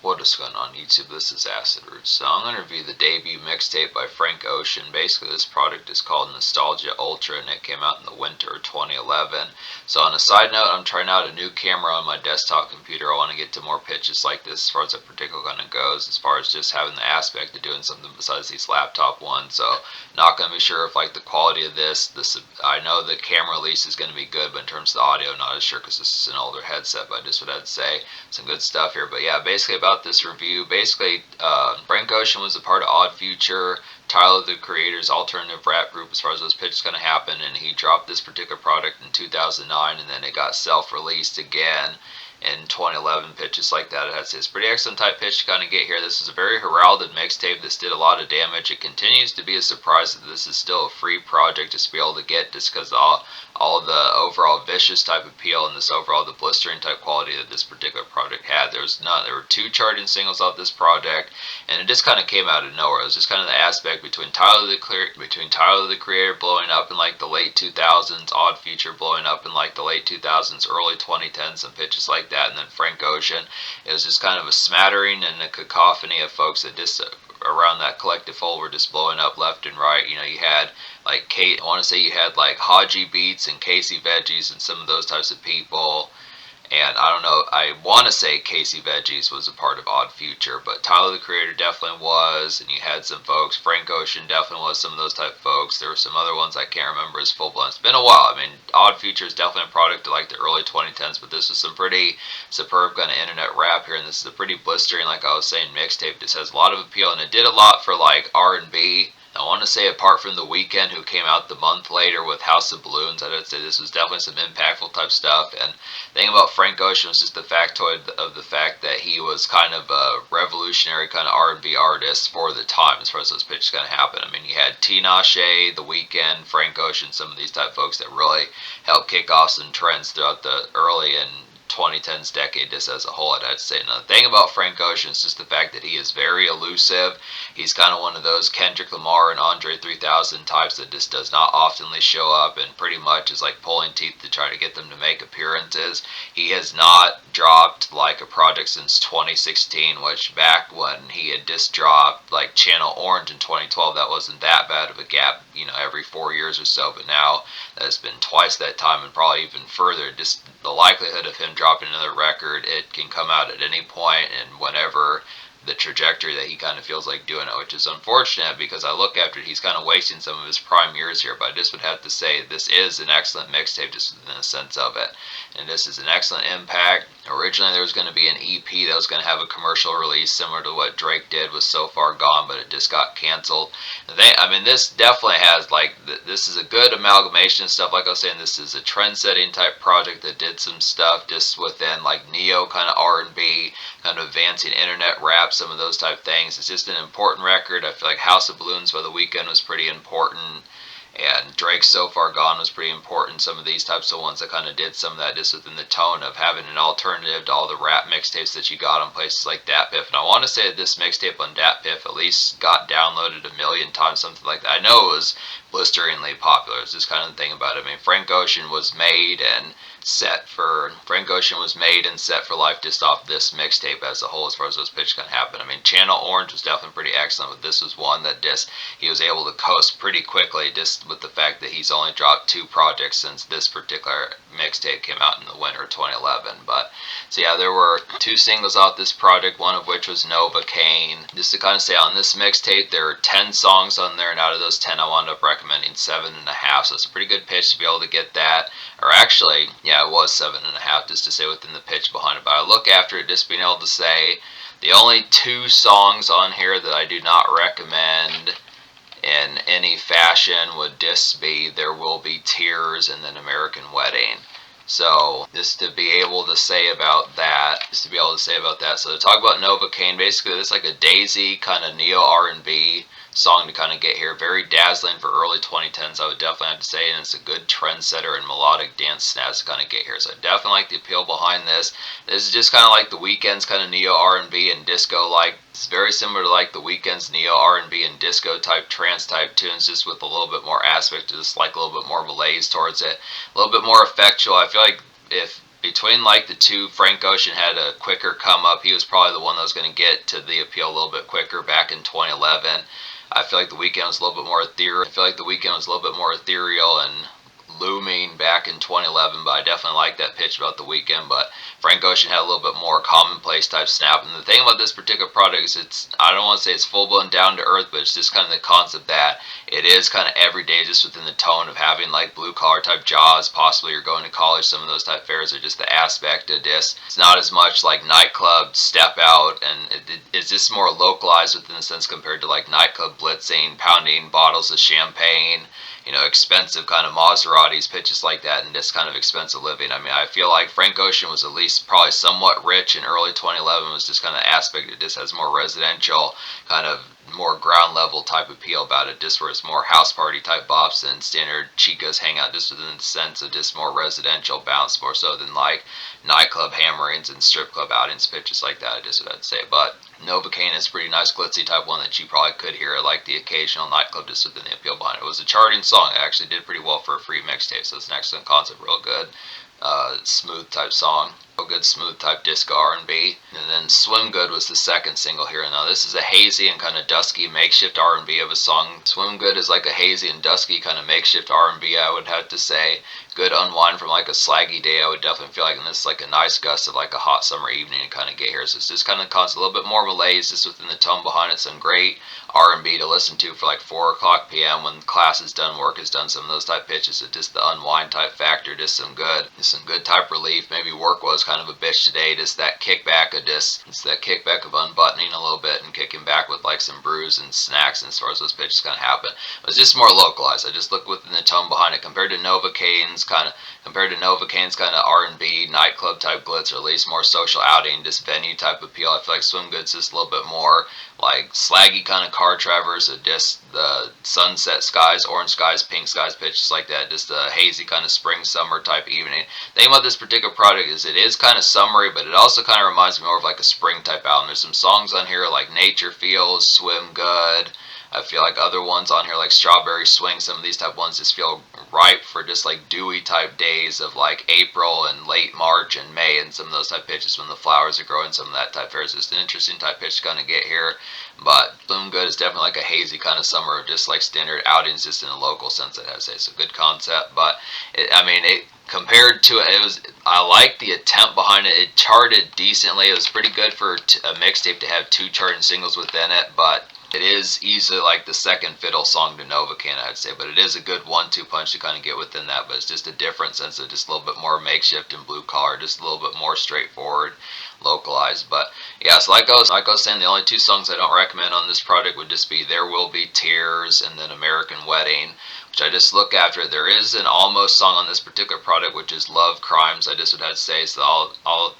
What is going on YouTube? This is Acid Roots. So I'm going to review the debut mixtape by Frank Ocean. Basically this product is called Nostalgia Ultra and it came out in the winter of 2011. So on a side note, I'm trying out a new camera on my desktop computer. I want to get to more pitches like this as far as that particular kind of goes, as far as just having the aspect of doing something besides these laptop ones. So not going to be sure if like the quality of this, I know the camera release is going to be good, but in terms of the audio, not as sure because this is an older headset, but just what I'd say. Some good stuff here. But yeah, basically about this review, Frank Ocean was a part of Odd Future, Tyler the Creator's alternative rap group as far as those pitches going to happen, and he dropped this particular product in 2009 and then it got self-released again in 2011, pitches like that. It's pretty excellent type pitch to kind of get here. This is a very heralded mixtape. This did a lot of damage. It continues to be a surprise that this is still a free project just to be able to get, just because all of the overall vicious type appeal and this overall the blistering type quality that this particular project had. There were two charting singles off this project, and it just kind of came out of nowhere. It was just kind of the aspect between Tyler the Creator blowing up in like the late 2000s, Odd Future blowing up in like the late 2000s, early 2010s, and pitches like that, and then Frank Ocean. It was just kind of a smattering and a cacophony of folks that just around that collective whole were just blowing up left and right. You know, you had like I want to say you had like Haji Beats and Casey Veggies and some of those types of people. And I don't know, I want to say Casey Veggies was a part of Odd Future, but Tyler the Creator definitely was, and you had some folks. Frank Ocean definitely was some of those type of folks. There were some other ones I can't remember as full blown. It's been a while. I mean, Odd Future is definitely a product of like the early 2010s, but this was some pretty superb kind of internet rap here, and this is a pretty blistering, like I was saying, mixtape. This has a lot of appeal, and it did a lot for like R&B. I want to say apart from The Weeknd, who came out the month later with House of Balloons, I'd say this was definitely some impactful type stuff. And the thing about Frank Ocean was just the factoid of the fact that he was kind of a revolutionary kind of R&B artist for the time as far as those pitches going to happen. I mean, you had Tinashe, The Weeknd, Frank Ocean, some of these type of folks that really helped kick off some trends throughout the early and 2010s decade just as a whole. I'd have to say another thing about Frank Ocean is just the fact that he is very elusive. He's kind of one of those Kendrick Lamar and Andre 3000 types that just does not oftenly show up and pretty much is like pulling teeth to try to get them to make appearances. He has not dropped like a project since 2016, which back when he had just dropped like Channel Orange in 2012, that wasn't that bad of a gap, you know, every 4 years or so. But now that's been twice that time and probably even further. Just the likelihood of him dropping another record, it can come out at any point and whenever the trajectory that he kind of feels like doing it, which is unfortunate because I look after it, he's kind of wasting some of his prime years here. But I just would have to say this is an excellent mixtape just in the sense of it, and this is an excellent impact. Originally there was going to be an EP that was going to have a commercial release similar to what Drake did with So Far Gone, but it just got canceled. I mean, this definitely has like this is a good amalgamation of stuff. Like I was saying, this is a trend-setting type project that did some stuff just within like neo kind of R&B, kind of advancing internet rap, some of those type things. It's just an important record. I feel like House of Balloons by The Weeknd was pretty important, and Drake's So Far Gone was pretty important. Some of these types of ones that kind of did some of that just within the tone of having an alternative to all the rap mixtapes that you got on places like DatPiff. And I want to say that this mixtape on DatPiff at least got downloaded 1 million times, something like that. I know it was blisteringly popular. It's just kind of the thing about it. I mean, Frank Ocean was made and set for life just off this mixtape as a whole as far as those pitches can happen. I mean, Channel Orange was definitely pretty excellent, but this was one that just he was able to coast pretty quickly just with the fact that he's only dropped 2 projects since this particular mixtape came out in the winter of 2011. But so yeah, there were 2 singles off this project, one of which was Novocaine. Just to kind of say, on this mixtape there are 10 songs on there, and out of those 10 I wound up recommending 7.5, so it's a pretty good pitch to be able to get that. Or actually, yeah, it was 7.5 just to say within the pitch behind it. But I look after it just being able to say the only 2 songs on here that I do not recommend in any fashion would just be There Will Be Tears and then American Wedding. So just to be able to say about that, so to talk about Novocaine, basically it's like a Daisy kind of neo R&B song to kind of get here. Very dazzling for early 2010s, I would definitely have to say, and it's a good trendsetter and melodic dance snaz to kind of get here. So I definitely like the appeal behind this. This is just kind of like The Weeknd's kind of neo R&B and disco like. It's very similar to like The Weeknd's neo R&B and disco type trance type tunes, just with a little bit more aspect to this, like a little bit more malaise towards it, a little bit more effectual. I feel like if between like the two, Frank Ocean had a quicker come up. He was probably the one that was going to get to the appeal a little bit quicker back in 2011. I feel like The Weeknd was a little bit more ethereal. And looming back in 2011, but I definitely like that pitch about The Weeknd. But Frank Ocean had a little bit more commonplace type snap. And the thing about this particular product is I don't want to say it's full blown down to earth, but it's just kind of the concept that it is kind of everyday, just within the tone of having like blue collar type jobs. Possibly you're going to college, some of those type fairs are just the aspect of this. It's not as much like nightclub step out, and it's just more localized within the sense compared to like nightclub blitzing, pounding bottles of champagne, expensive kind of Maseratis, pitches like that, and this kind of expensive living. I mean, I feel like Frank Ocean was at least probably somewhat rich in early 2011. Was just kind of aspect it just has more residential, kind of more ground level type appeal about it, just where it's more house party type bops than standard Chicas hangout, just within the sense of just more residential bounce, more so than like nightclub hammerings and strip club outings, pitches like that, I just what I'd say. But Novocaine is a pretty nice glitzy type one that you probably could hear at like the occasional nightclub, just within the appeal behind it. It was a charting song. It actually did pretty well for a free mixtape, so it's an excellent concept, real good. Smooth type song, real good smooth type disco R&B. And then Swim Good was the second single here. Now this is a hazy and kind of dusky makeshift R&B of a song. Swim Good is like a hazy and dusky kind of makeshift R&B, I would have to say. Good unwind from like a slaggy day, I would definitely feel like, and this is like a nice gust of like a hot summer evening to kind of get here. So it's just kind of a little bit more malaise just within the tone behind it. Some great R&B to listen to for like 4 o'clock p.m. when class is done, work is done, some of those type pitches. So just the unwind type factor, just some good type relief. Maybe work was kind of a bitch today, just that kickback of unbuttoning a little bit and kicking back with like some brews and snacks, and as far as those pitches kind of happen. It was just more localized. I just look within the tone behind it compared to Novocaine's kind of R&B nightclub type glitz, or at least more social outing, just venue type appeal. I feel like Swim Good's just a little bit more like slaggy kind of car traverse, or just the sunset skies, orange skies, pink skies, pitches like that, just a hazy kind of spring summer type evening. The thing about this particular product is it is kind of summery, but it also kind of reminds me more of like a spring type album. There's some songs on here like Nature Feels, Swim Good. I feel like other ones on here like Strawberry Swing, some of these type ones just feel ripe for just like dewy type days of like April and late March and May, and some of those type pitches when the flowers are growing, some of that type fair. It's just an interesting type pitch to kind of get here. But Bloom Good is definitely like a hazy kind of summer, just like standard outings, just in a local sense, I'd have to say. It's a good concept, but compared to it, I like the attempt behind it. It charted decently. It was pretty good for a mixtape to have 2 charting singles within it, but it is easily like the second fiddle song to Novocaine, I'd say, but it is a good 1-2 punch to kind of get within that. But it's just a different sense of just a little bit more makeshift and blue collar, just a little bit more straightforward, localized. But yeah, so like I was saying, the only 2 songs I don't recommend on this product would just be There Will Be Tears and then American Wedding, which I just look after. There is an almost song on this particular product, which is Love Crimes, I just would have to say. So I'll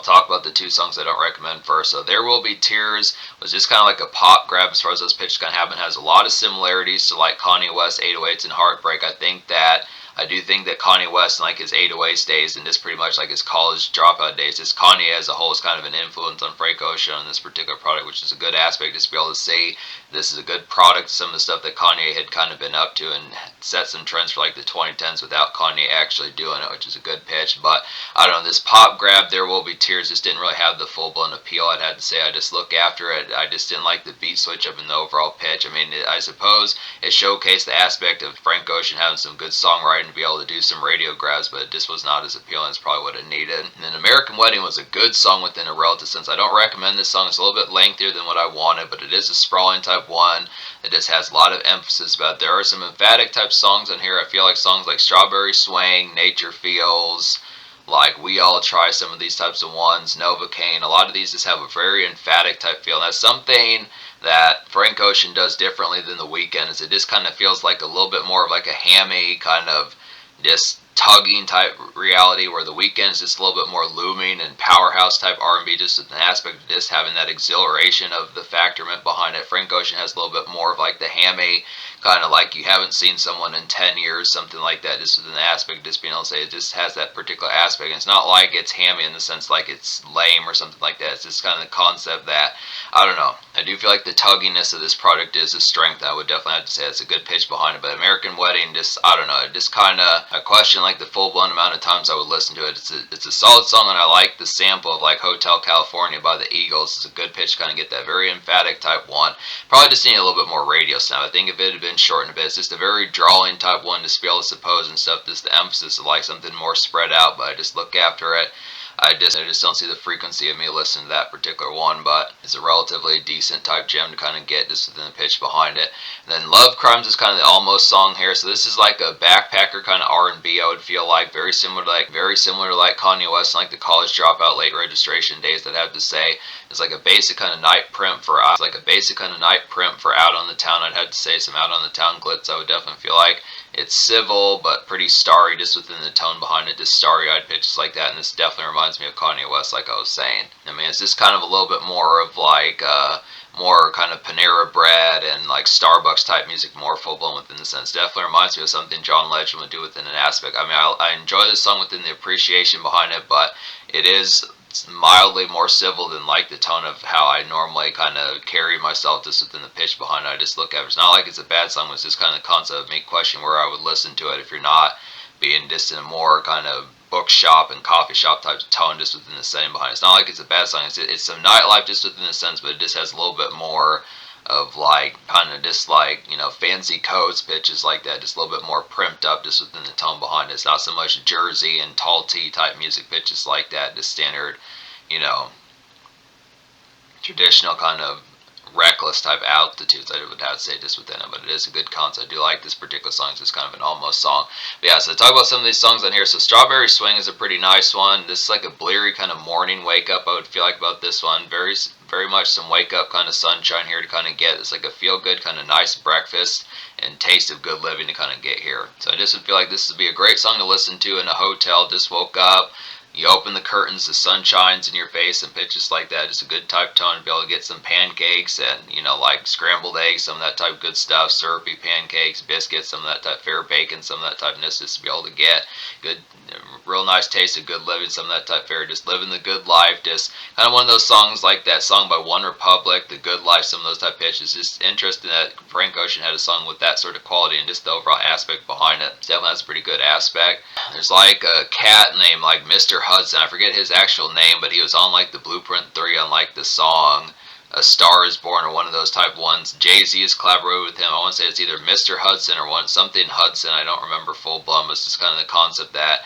talk about the 2 songs I don't recommend first. So There Will Be Tears was just kind of like a pop grab as far as those pitches kind of happen. It has a lot of similarities to like Kanye West 808s and Heartbreak. I do think that Kanye West, like his 808s days and just pretty much like his college dropout days, just Kanye as a whole is kind of an influence on Frank Ocean on this particular product, which is a good aspect just to be able to say this is a good product. Some of the stuff that Kanye had kind of been up to and set some trends for like the 2010s without Kanye actually doing it, which is a good pitch. But I don't know, this pop grab There Will Be Tears just didn't really have the full-blown appeal, I'd have to say. I just look after it. I just didn't like the beat switch up in the overall pitch. I mean, I suppose it showcased the aspect of Frank Ocean having some good songwriting to be able to do some radio grabs, but it just was not as appealing as probably what it needed. And then American Wedding was a good song within a relative sense. I don't recommend this song. It's a little bit lengthier than what I wanted, but it is a sprawling type one. It just has a lot of emphasis about it. There are some emphatic type songs on here. I feel like songs like Strawberry Swing, Nature Feels, like We All Try, some of these types of ones, Novocaine, a lot of these just have a very emphatic type feel. And that's something that Frank Ocean does differently than The Weeknd, is it just kind of feels like a little bit more of like a hammy kind of just tugging type reality, where The Weeknd's just a little bit more looming and powerhouse type R&B, just with an aspect of just having that exhilaration of the factorment behind it. Frank Ocean has a little bit more of like the hammy kind of like you haven't seen someone in 10 years, something like that, just with an aspect, just being able to say it just has that particular aspect. And it's not like it's hammy in the sense like it's lame or something like that. It's just kind of the concept that, I don't know, I do feel like the tugginess of this product is a strength. I would definitely have to say it's a good pitch behind it. But American Wedding, just, I don't know, just kind of, I question like the full-blown amount of times I would listen to it. It's a solid song, and I like the sample of like Hotel California by the Eagles. It's a good pitch to kind of get that very emphatic type one. Probably just need a little bit more radio sound. I think if it had been shortened a bit, it's just a very drawling type one to be able to suppose and stuff. Just the emphasis of like something more spread out, but I just look after it. I just don't see the frequency of me listening to that particular one, but it's a relatively decent type gem to kind of get just within the pitch behind it. And then Love Crimes is kind of the almost song here. So this is like a backpacker kind of R&B, I would feel like, very similar to like Kanye West and like the College Dropout late registration days. I'd have to say it's like a basic kind of night print for out on the town. I'd have to say some out on the town glitz. I would definitely feel like it's civil but pretty starry just within the tone behind it, just starry-eyed pitches like that, and this definitely reminds me of Kanye West, like I was saying. I mean, it's just kind of a little bit more of like more kind of Panera Bread and like Starbucks type music, more full-blown within the sense. Definitely reminds me of something John Legend would do within an aspect. I mean, I enjoy this song within the appreciation behind it, but it is mildly more civil than like the tone of how I normally kind of carry myself just within the pitch behind it. I just look at it. It's not like it's a bad song. It's just kind of the concept of me question where I would listen to it if you're not being just in a more kind of bookshop and coffee shop type of tone just within the setting behind it. It's not like it's a bad song. It's some nightlife just within the sense, but it just has a little bit more of like kind of just like, you know, fancy coats, pitches like that, just a little bit more primped up just within the tone behind it. It's not so much Jersey and tall T type music pitches like that, just standard, you know, traditional kind of reckless type altitudes, I would have to say, just within it. But it is a good concept. I do like this particular song. It's just kind of an almost song. But yeah, so talk about some of these songs on here. So Strawberry Swing is a pretty nice one. This is like a bleary kind of morning wake up, I would feel like, about this one. Very much some wake up kind of sunshine here to kind of get. It's like a feel good kind of nice breakfast and taste of good living to kind of get here. So I just would feel like this would be a great song to listen to in a hotel. Just woke up, you open the curtains, the sun shines in your face, and pitches like that. Just a good type tone to be able to get some pancakes and, you know, like scrambled eggs, some of that type of good stuff, syrupy pancakes, biscuits, some of that type fair bacon, some of that type of just to be able to get good, real nice taste of good living, some of that type fair, just living the good life. Just kind of one of those songs like that song by One Republic, The Good Life, some of those type pitches. Just interesting that Frank Ocean had a song with that sort of quality and just the overall aspect behind it. Definitely has a pretty good aspect. There's like a cat named like Mr. Hudson. I forget his actual name, but he was on like the Blueprint 3 on like the song A Star Is Born or one of those type ones. Jay-Z has collaborated with him. I want to say it's either Mr. Hudson or something Hudson. I don't remember full blown, but it's just kind of the concept that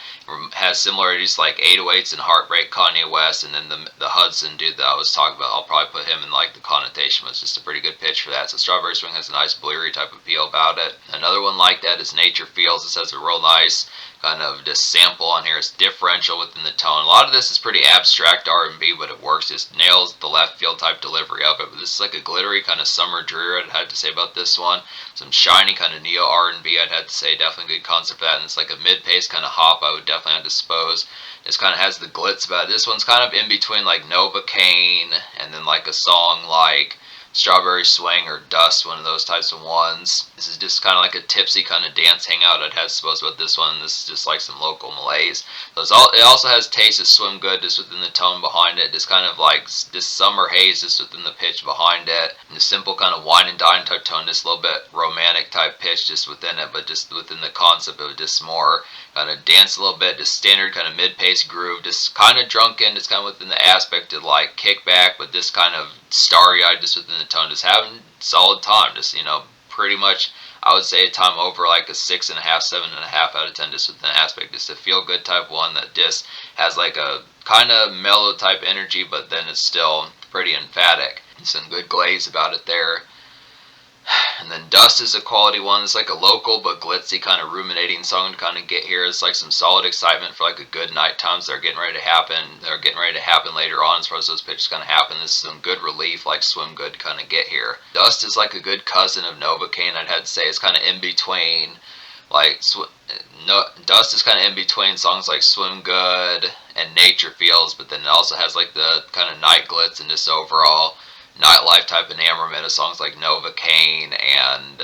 has similarities like 808s and Heartbreak Kanye West, and then the Hudson dude that I was talking about, I'll probably put him in like the connotation, but it's just a pretty good pitch for that. So Strawberry Swing has a nice bleary type of feel about it. Another one like that is Nature Feels. This has a real nice kind of just sample on here. It's differential within the tone. A lot of this is pretty abstract R&B, but it works. It nails the left field type delivery of it. But this is like a glittery kind of summer dreary, I'd have to say about this one. Some shiny kind of neo R&B, I'd have to say. Definitely good concept for that. And it's like a mid-pace kind of hop, I would definitely have to suppose. This kind of has the glitz about it. This one's kind of in between like Novocaine and then like a song like Strawberry Swing or Dust, one of those types of ones. This is just kind of like a tipsy kind of dance hangout, I'd have to suppose, about this one. This is just like some local malaise. So it also has taste of Swim Good just within the tone behind it. Just kind of like this summer haze just within the pitch behind it. And the simple kind of wine and dine type tone, just a little bit romantic type pitch just within it, but just within the concept of just more kind of dance a little bit, just standard kind of mid-pace groove, just kind of drunken, just kind of within the aspect of like kickback, but this kind of starry-eyed just within the tone, just having solid time, just, you know, pretty much I would say a time over like a 6.5, 7.5 out of 10 just within the aspect, just a feel-good type one that just has like a kind of mellow type energy, but then it's still pretty emphatic. Some good glaze about it there. And then Dust is a quality one. It's like a local but glitzy kind of ruminating song to kind of get here. It's like some solid excitement for like a good night times that are getting ready to happen. They're getting ready to happen later on as far as those pitches kind of happen. This is some good relief, like Swim Good, to kind of get here. Dust is like a good cousin of Novocaine, I'd have to say. It's kind of in between. Dust is kind of in between songs like Swim Good and Nature Feels, but then it also has like the kind of night glitz and just overall nightlife type enamorment of songs like Novocaine and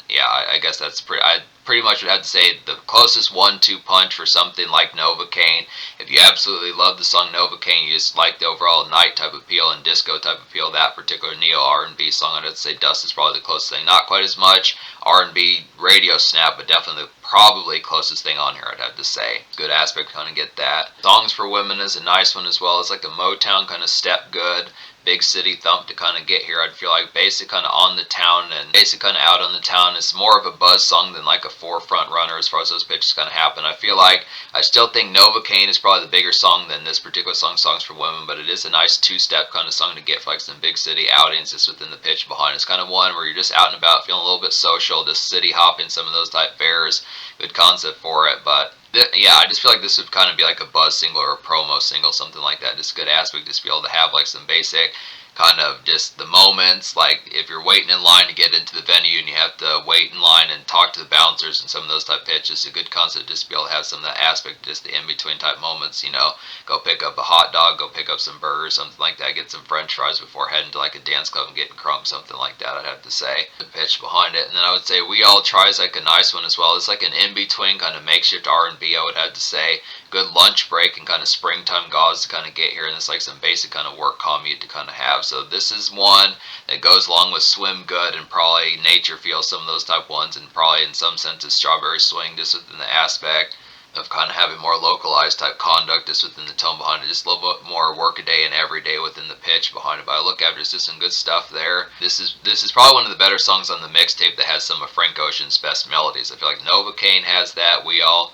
yeah, I guess that's pretty. I pretty much would have to say the closest 1-2 punch for something like Novocaine. If you absolutely love the song Novocaine, you just like the overall night type appeal and disco type appeal, that particular neo R&B song, I'd have to say Dust is probably the closest thing. Not quite as much R&B radio snap, but definitely probably closest thing on here, I'd have to say. Good aspect to kind of get that. Songs for Women is a nice one as well. It's like a Motown kind of step good. Big city thump to kind of get here. I'd feel like basic kind of on the town and basic kind of out on the town. It's more of a buzz song than like a forefront runner as far as those pitches kind of happen. I feel like I still think Novocaine is probably the bigger song than this particular song, Songs for Women, but it is a nice two-step kind of song to get for like some big city outings just within the pitch behind. It's kind of one where you're just out and about feeling a little bit social, just city hopping, some of those type fairs. Good concept for it, but yeah, I just feel like this would kind of be like a buzz single or a promo single, something like that. Just a good aspect, just be able to have like some basic kind of just the moments, like if you're waiting in line to get into the venue and you have to wait in line and talk to the bouncers and some of those type pitches, a good concept just to be able to have some of that aspect, just the in-between type moments, you know, go pick up a hot dog, go pick up some burgers, something like that, get some french fries before heading to like a dance club and getting crunk, something like that, I'd have to say. The pitch behind it. And then I would say We All Try is like a nice one as well. It's like an in-between kind of makeshift R&B, I would have to say. Good lunch break and kind of springtime gauze to kind of get here, and it's like some basic kind of work commute to kind of have. So this is one that goes along with Swim Good and probably Nature Feel, some of those type ones, and probably in some senses Strawberry Swing, just within the aspect of kind of having more localized type conduct just within the tone behind it, just a little bit more workaday and everyday within the pitch behind it. But I look after it's just some good stuff there. This is probably one of the better songs on the mixtape that has some of Frank Ocean's best melodies. I feel like Novocaine has that, We All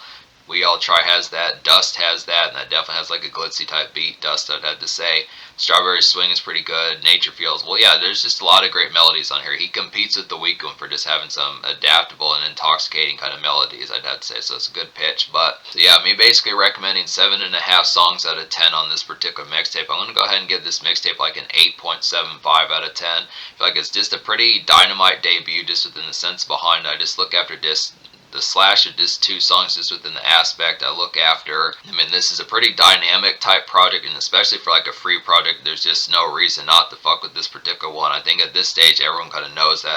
Try has that, Dust has that, and that definitely has like a glitzy type beat, Dust, I'd have to say. Strawberry Swing is pretty good, Nature Feels, well yeah, there's just a lot of great melodies on here. He competes with the weak one for just having some adaptable and intoxicating kind of melodies, I'd have to say, so it's a good pitch. But, so yeah, me basically recommending 7.5 songs out of 10 on this particular mixtape. I'm going to go ahead and give this mixtape like an 8.75 out of 10. I feel like it's just a pretty dynamite debut just within the sense behind it. I just look after this the slash of just 2 songs just within the aspect I look after. I mean, this is a pretty dynamic type project, and especially for like a free project, there's just no reason not to fuck with this particular one. I think at this stage everyone kind of knows that.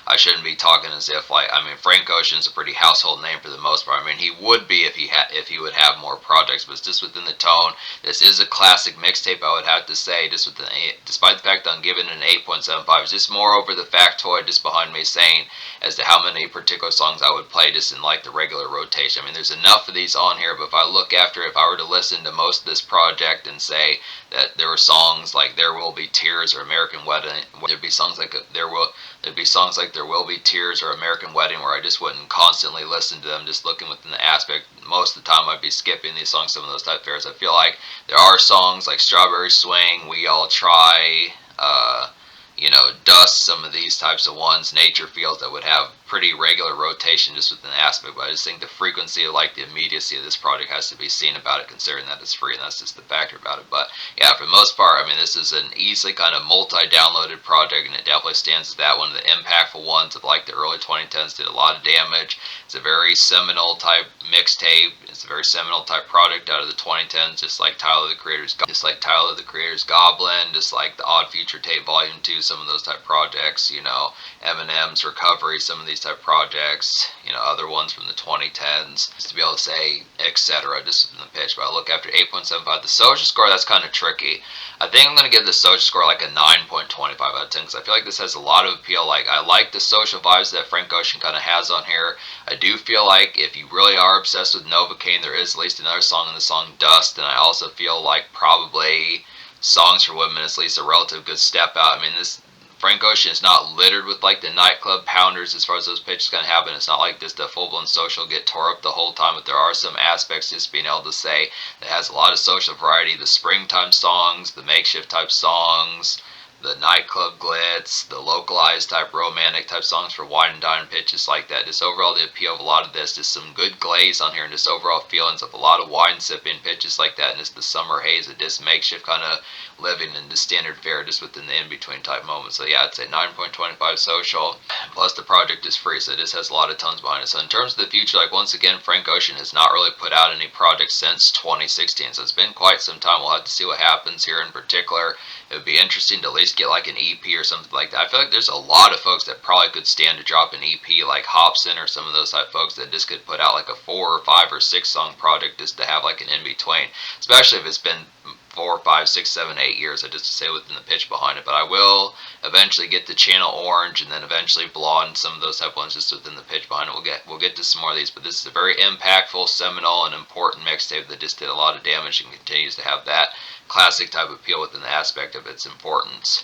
I shouldn't be talking as if like, I mean, Frank Ocean's a pretty household name for the most part. I mean, he would be if he would have more projects, but it's just within the tone. This is a classic mixtape, I would have to say, just within, despite the fact that I'm giving it an 8.75, it's just more over the factoid just behind me saying as to how many particular songs I would play just in like the regular rotation. I mean, there's enough of these on here, but if I look after, if I were to listen to most of this project and say that there were songs like There Will Be Tears or American Wedding, there'd be songs like There Will Be Tears or American Wedding where I just wouldn't constantly listen to them, just looking within the aspect. Most of the time I'd be skipping these songs, some of those type fairs. I feel like there are songs like Strawberry Swing, We All Try, you know, Dust, some of these types of ones, Nature Feels, that would have pretty regular rotation just within the aspect, but I just think the frequency of like the immediacy of this project has to be seen about it, considering that it's free, and that's just the factor about it. But yeah, for the most part, I mean, this is an easily kind of multi-downloaded project, and it definitely stands as that one of the impactful ones of like the early 2010s. Did a lot of damage. It's a very seminal type mixtape. It's a very seminal type project out of the 2010s, just like Tyler the Creator's Goblin, just like the Odd Future Tape Volume 2, some of those type projects, you know, Eminem's Recovery, some of these type projects, you know, other ones from the 2010s, just to be able to say, etc., just in the pitch. But I look after 8.75. The social score, that's kind of tricky. I think I'm going to give the social score like a 9.25 out of 10, because I feel like this has a lot of appeal. Like, I like the social vibes that Frank Ocean kind of has on here. I do feel like if you really are obsessed with Novocaine, there is at least another song in the song Dust, and I also feel like probably Songs for Women is at least a relative good step out. I mean, this Frank Ocean is not littered with like the nightclub pounders as far as those pitches going to happen. It's not like just a full-blown social get tore up the whole time, but there are some aspects just being able to say that has a lot of social variety. The springtime songs, the makeshift type songs, the nightclub glitz, the localized type romantic type songs for wine and dine pitches like that. Just overall the appeal of a lot of this, just some good glaze on here, and just overall feelings of a lot of wine sipping pitches like that, and just the summer haze of just makeshift kind of living in the standard fare just within the in-between type moments. So yeah, I'd say 9.25 social, plus the project is free, so this has a lot of tons behind it. So in terms of the future, like once again, Frank Ocean has not really put out any projects since 2016, so it's been quite some time. We'll have to see what happens here in particular. It would be interesting to at least least get like an EP or something like that. I feel like there's a lot of folks that probably could stand to drop an EP, like Hobson or some of those type folks that just could put out like a 4 or 5 or 6 song project just to have like an in between, especially if it's been 4, 5, 6, 7, 8 years. I just to say within the pitch behind it. But I will eventually get to Channel Orange and then eventually Blonde, some of those type ones just within the pitch behind it. We'll get to some more of these, but this is a very impactful, seminal, and important mixtape that just did a lot of damage and continues to have that classic type appeal within the aspect of its importance.